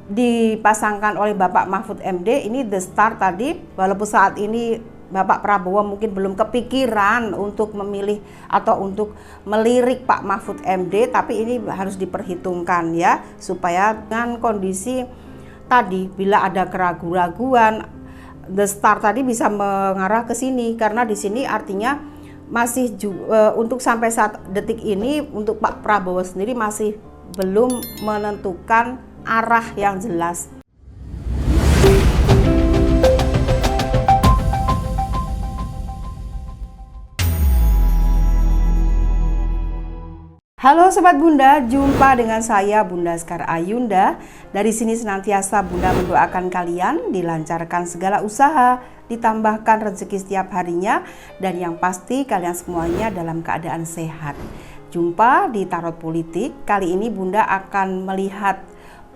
dipasangkan oleh Bapak Mahfud MD ini the start tadi, walaupun saat ini Bapak Prabowo mungkin belum kepikiran untuk memilih atau untuk melirik Pak Mahfud MD, tapi ini harus diperhitungkan ya, supaya dengan kondisi tadi bila ada keraguan-raguan, the start tadi bisa mengarah ke sini, karena di sini artinya masih untuk sampai saat detik ini untuk Pak Prabowo sendiri masih belum menentukan arah yang jelas. Halo Sobat Bunda, jumpa dengan saya Bunda Sekar Ayunda. Dari sini senantiasa Bunda mendoakan kalian dilancarkan segala usaha, ditambahkan rezeki setiap harinya, dan yang pasti kalian semuanya dalam keadaan sehat. Jumpa di Tarot Politik, kali ini Bunda akan melihat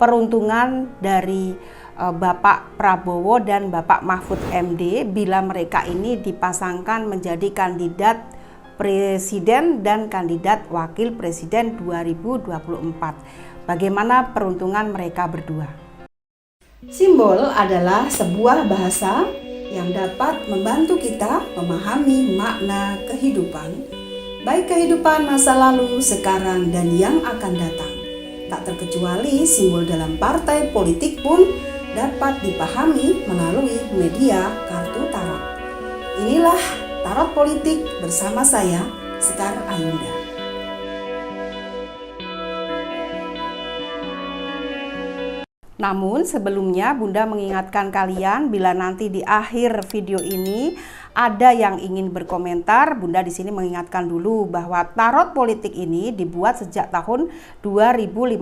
peruntungan dari Bapak Prabowo dan Bapak Mahfud MD bila mereka ini dipasangkan menjadi kandidat Presiden dan kandidat Wakil Presiden 2024. Bagaimana peruntungan mereka berdua? Simbol adalah sebuah bahasa yang dapat membantu kita memahami makna kehidupan, baik kehidupan masa lalu, sekarang, dan yang akan datang. Tak terkecuali simbol dalam partai politik pun dapat dipahami melalui media kartu tarot. Inilah Tarot Politik bersama saya, Sekar Ayunda. Namun sebelumnya Bunda mengingatkan kalian bila nanti di akhir video ini ada yang ingin berkomentar, Bunda di sini mengingatkan dulu bahwa Tarot Politik ini dibuat sejak tahun 2015.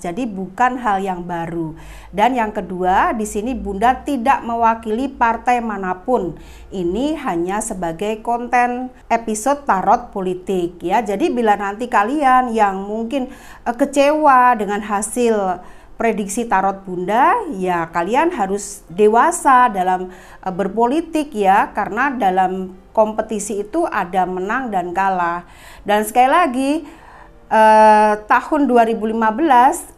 Jadi bukan hal yang baru. Dan yang kedua, di sini Bunda tidak mewakili partai manapun. Ini hanya sebagai konten episode Tarot Politik ya. Jadi bila nanti kalian yang mungkin kecewa dengan hasil prediksi tarot Bunda, ya kalian harus dewasa dalam berpolitik ya, karena dalam kompetisi itu ada menang dan kalah. Dan sekali lagi tahun 2015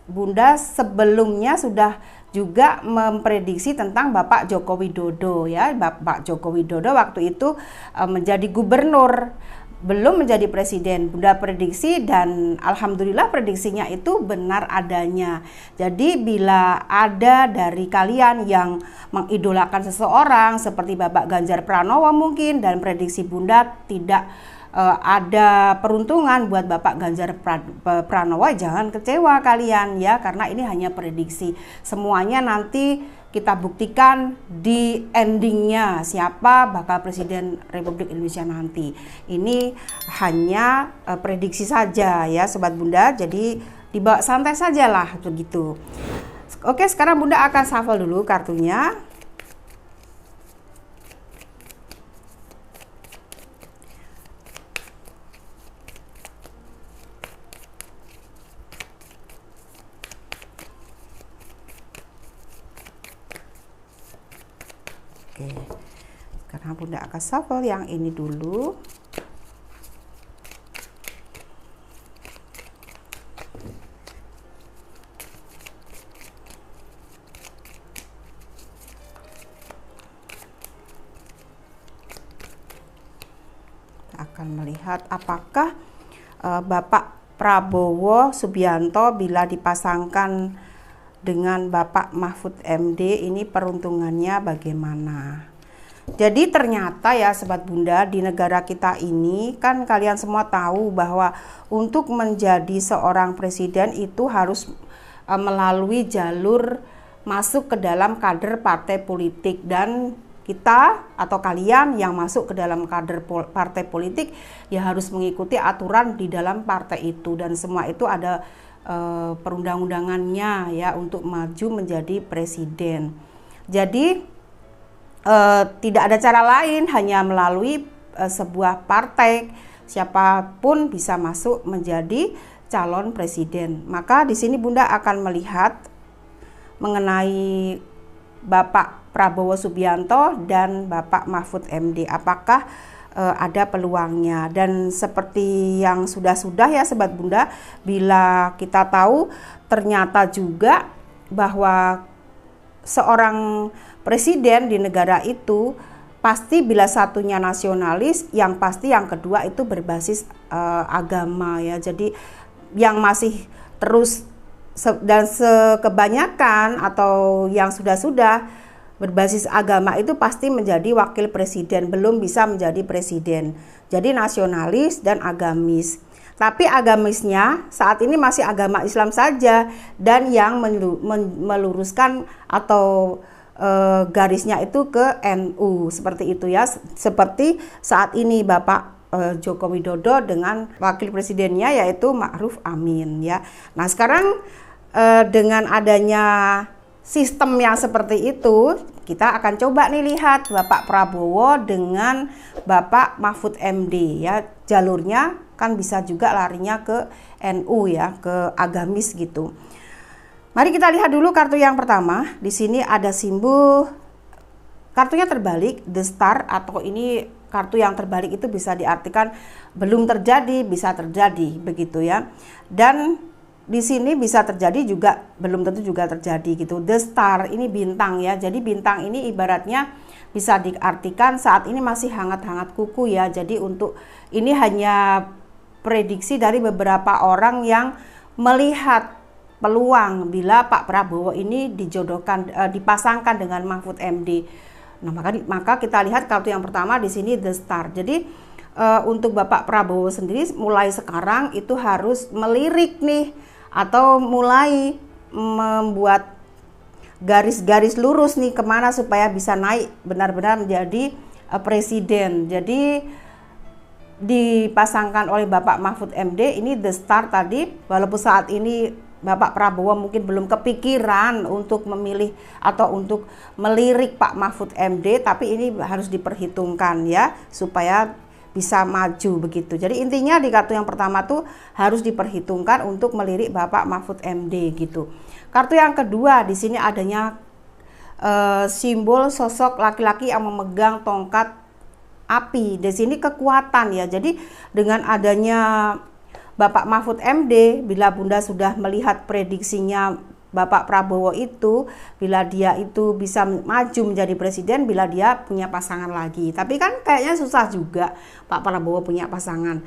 Bunda sebelumnya sudah juga memprediksi tentang Bapak Joko Widodo ya. Bapak Joko Widodo waktu itu menjadi gubernur, belum menjadi presiden. Bunda prediksi dan alhamdulillah prediksinya itu benar adanya. Jadi bila ada dari kalian yang mengidolakan seseorang seperti Bapak Ganjar Pranowo mungkin, dan prediksi Bunda tidak ada peruntungan buat Bapak Ganjar Pranowo, jangan kecewa kalian ya, karena ini hanya prediksi. Semuanya nanti kita buktikan di endingnya siapa bakal Presiden Republik Indonesia nanti. Ini hanya prediksi saja ya Sobat Bunda, jadi dibawa santai sajalah begitu. Oke, sekarang Bunda akan shuffle dulu kartunya. Oke, sekarang Bunda akan shuffle yang ini dulu. Kita akan melihat apakah Bapak Prabowo Subianto bila dipasangkan dengan Bapak Mahfud MD ini peruntungannya bagaimana. Jadi ternyata ya Sobat Bunda, di negara kita ini kan kalian semua tahu bahwa untuk menjadi seorang presiden itu harus melalui jalur masuk ke dalam kader partai politik, dan kita atau kalian yang masuk ke dalam kader partai politik ya harus mengikuti aturan di dalam partai itu, dan semua itu ada perundang-undangannya ya untuk maju menjadi presiden. Jadi tidak ada cara lain, hanya melalui sebuah partai siapapun bisa masuk menjadi calon presiden. Maka di sini Bunda akan melihat mengenai Bapak Prabowo Subianto dan Bapak Mahfud MD, apakah ada peluangnya. Dan seperti yang sudah-sudah ya Sobat Bunda, bila kita tahu ternyata juga bahwa seorang presiden di negara itu pasti bila satunya nasionalis, yang pasti yang kedua itu berbasis agama ya. Jadi yang masih terus dan kebanyakan atau yang sudah berbasis agama itu pasti menjadi wakil presiden, belum bisa menjadi presiden. Jadi nasionalis dan agamis. Tapi agamisnya saat ini masih agama Islam saja, dan yang meluruskan atau garisnya itu ke NU, seperti itu ya. Seperti saat ini Bapak Joko Widodo dengan wakil presidennya yaitu Ma'ruf Amin ya. Nah sekarang dengan adanya sistem yang seperti itu, kita akan coba nih lihat Bapak Prabowo dengan Bapak Mahfud MD ya. Jalurnya kan bisa juga larinya ke NU ya, ke agamis gitu. Mari kita lihat dulu kartu yang pertama. Di sini ada simbol, kartunya terbalik, the star, atau ini kartu yang terbalik itu bisa diartikan belum terjadi, bisa terjadi begitu ya. Dan di sini bisa terjadi juga, belum tentu juga terjadi gitu. The star ini bintang ya. Jadi bintang ini ibaratnya bisa diartikan saat ini masih hangat-hangat kuku ya. Jadi untuk ini hanya prediksi dari beberapa orang yang melihat peluang bila Pak Prabowo ini dijodohkan, dipasangkan dengan Mahfud MD. Nah, maka kita lihat kartu yang pertama di sini the star. Jadi untuk Bapak Prabowo sendiri mulai sekarang itu harus melirik nih, atau mulai membuat garis-garis lurus nih kemana supaya bisa naik benar-benar menjadi presiden. Jadi dipasangkan oleh Bapak Mahfud MD ini the star tadi, walaupun saat ini Bapak Prabowo mungkin belum kepikiran untuk memilih atau untuk melirik Pak Mahfud MD, tapi ini harus diperhitungkan ya supaya bisa maju begitu. Jadi intinya di kartu yang pertama tuh harus diperhitungkan untuk melirik Bapak Mahfud MD gitu. Kartu yang kedua di sini adanya simbol sosok laki-laki yang memegang tongkat api. Di sini kekuatan ya. Jadi dengan adanya Bapak Mahfud MD, bila Bunda sudah melihat prediksinya Bapak Prabowo itu, bila dia itu bisa maju menjadi presiden, bila dia punya pasangan lagi. Tapi kan kayaknya susah juga Pak Prabowo punya pasangan.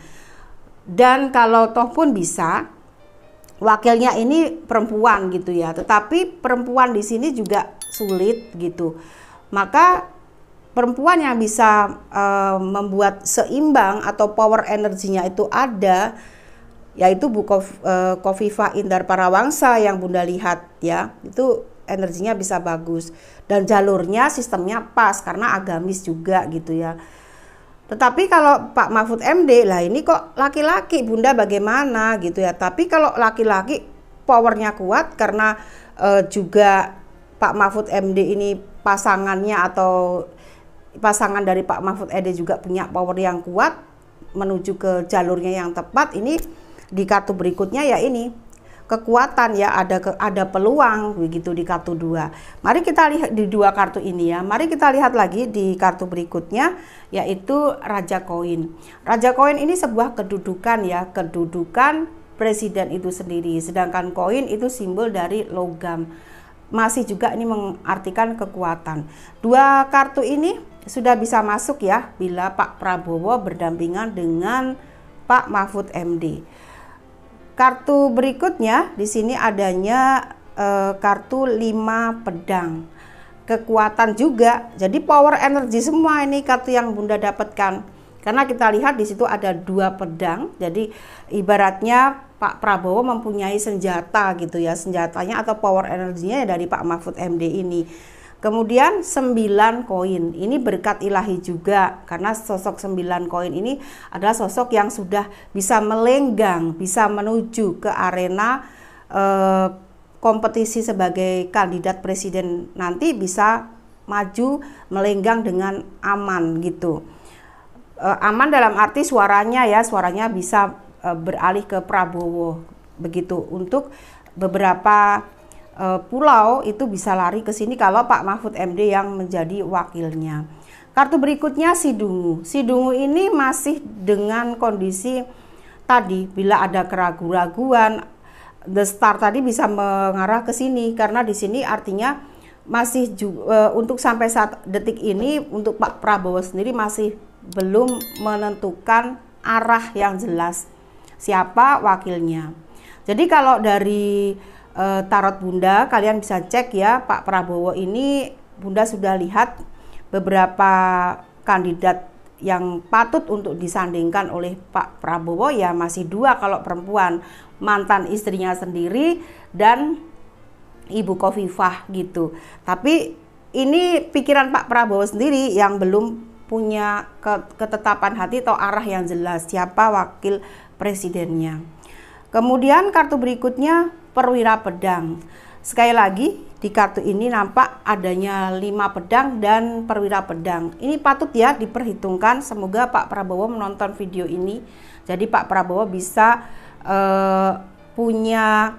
Dan kalau toh pun bisa, wakilnya ini perempuan gitu ya. Tetapi perempuan di sini juga sulit gitu. Maka perempuan yang bisa membuat seimbang atau power energinya itu ada, yaitu Bu Khofifah Indar Parawangsa yang Bunda lihat ya, itu energinya bisa bagus dan jalurnya sistemnya pas karena agamis juga gitu ya. Tetapi kalau Pak Mahfud MD lah ini kok laki-laki, Bunda bagaimana gitu ya. Tapi kalau laki-laki powernya kuat karena juga Pak Mahfud MD ini pasangannya atau pasangan dari Pak Mahfud MD juga punya power yang kuat menuju ke jalurnya yang tepat. Ini di kartu berikutnya ya ini kekuatan ya, ada peluang begitu di kartu 2. Mari kita lihat di dua kartu ini ya. Mari kita lihat lagi di kartu berikutnya yaitu Raja Koin. Raja Koin ini sebuah kedudukan ya, kedudukan presiden itu sendiri. Sedangkan koin itu simbol dari logam. Masih juga ini mengartikan kekuatan. Dua kartu ini sudah bisa masuk ya bila Pak Prabowo berdampingan dengan Pak Mahfud MD. Kartu berikutnya di sini adanya kartu 5 pedang. Kekuatan juga. Jadi power energi semua ini kartu yang Bunda dapatkan. Karena kita lihat di situ ada 2 pedang. Jadi ibaratnya Pak Prabowo mempunyai senjata gitu ya. Senjatanya atau power energinya dari Pak Mahfud MD ini. Kemudian 9 koin, ini berkat ilahi juga karena sosok 9 koin ini adalah sosok yang sudah bisa melenggang, bisa menuju ke arena kompetisi sebagai kandidat presiden nanti, bisa maju melenggang dengan aman gitu. Aman dalam arti suaranya ya, suaranya bisa beralih ke Prabowo begitu. Untuk beberapa pulau itu bisa lari ke sini kalau Pak Mahfud MD yang menjadi wakilnya. Kartu berikutnya si Dungu. Si Dungu ini masih dengan kondisi tadi, bila ada keraguan-raguan, The Star tadi bisa mengarah ke sini, karena di sini artinya masih untuk sampai saat detik ini untuk Pak Prabowo sendiri masih belum menentukan arah yang jelas siapa wakilnya. Jadi kalau dari tarot Bunda, kalian bisa cek ya, Pak Prabowo ini Bunda sudah lihat beberapa kandidat yang patut untuk disandingkan oleh Pak Prabowo ya masih 2 kalau perempuan, mantan istrinya sendiri dan Ibu Khofifah gitu. Tapi ini pikiran Pak Prabowo sendiri yang belum punya ketetapan hati atau arah yang jelas siapa wakil presidennya. Kemudian kartu berikutnya perwira pedang. Sekali lagi di kartu ini nampak adanya 5 pedang dan perwira pedang. Ini patut ya diperhitungkan. Semoga Pak Prabowo menonton video ini. Jadi Pak Prabowo bisa punya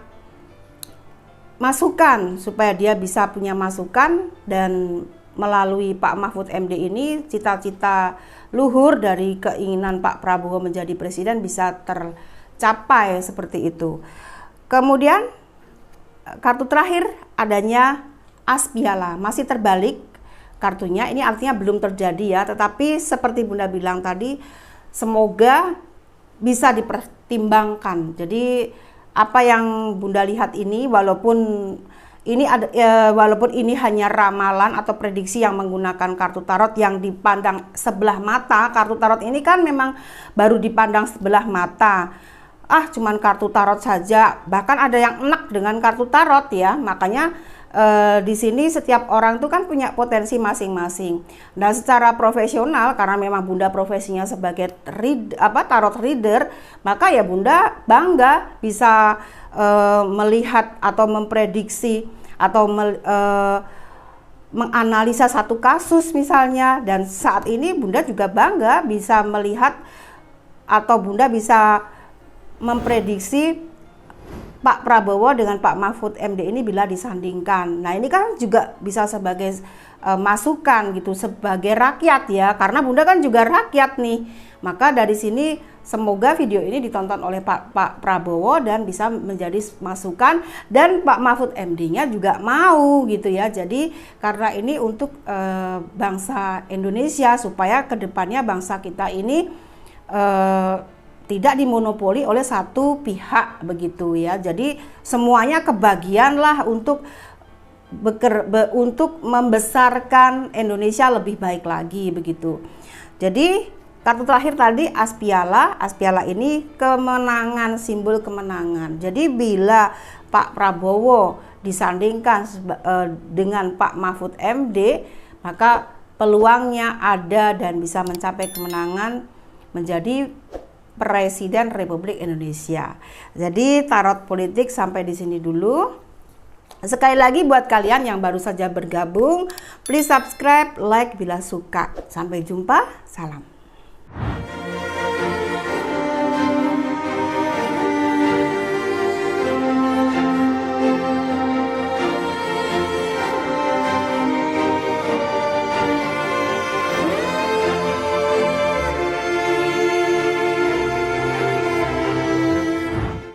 masukan, supaya dia bisa punya masukan dan melalui Pak Mahfud MD ini cita-cita luhur dari keinginan Pak Prabowo menjadi presiden bisa tercapai seperti itu. Kemudian kartu terakhir adanya as piala, masih terbalik kartunya, ini artinya belum terjadi ya, tetapi seperti Bunda bilang tadi, semoga bisa dipertimbangkan. Jadi apa yang Bunda lihat ini, walaupun ini hanya ramalan atau prediksi yang menggunakan kartu tarot yang dipandang sebelah mata. Kartu tarot ini kan memang baru dipandang sebelah mata. Cuman kartu tarot saja, bahkan ada yang enak dengan kartu tarot ya. Makanya di sini setiap orang tuh kan punya potensi masing-masing. Dan secara profesional, karena memang Bunda profesinya sebagai tarot reader, maka ya Bunda bangga bisa melihat atau memprediksi atau menganalisa satu kasus misalnya. Dan saat ini Bunda juga bangga bisa melihat atau Bunda bisa memprediksi Pak Prabowo dengan Pak Mahfud MD ini bila disandingkan. Nah ini kan juga bisa sebagai masukan gitu, sebagai rakyat ya, karena Bunda kan juga rakyat nih. Maka dari sini semoga video ini ditonton oleh Pak Prabowo dan bisa menjadi masukan, dan Pak Mahfud MD-nya juga mau gitu ya. Jadi karena ini untuk bangsa Indonesia, supaya kedepannya bangsa kita ini tidak dimonopoli oleh satu pihak begitu ya. Jadi semuanya kebagian lah untuk membesarkan Indonesia lebih baik lagi begitu. Jadi kartu terakhir tadi as piala ini kemenangan, simbol kemenangan. Jadi bila Pak Prabowo disandingkan dengan Pak Mahfud MD, maka peluangnya ada dan bisa mencapai kemenangan menjadi Presiden Republik Indonesia. Jadi tarot politik sampai di sini dulu. Sekali lagi buat kalian yang baru saja bergabung, please subscribe, like bila suka. Sampai jumpa, salam.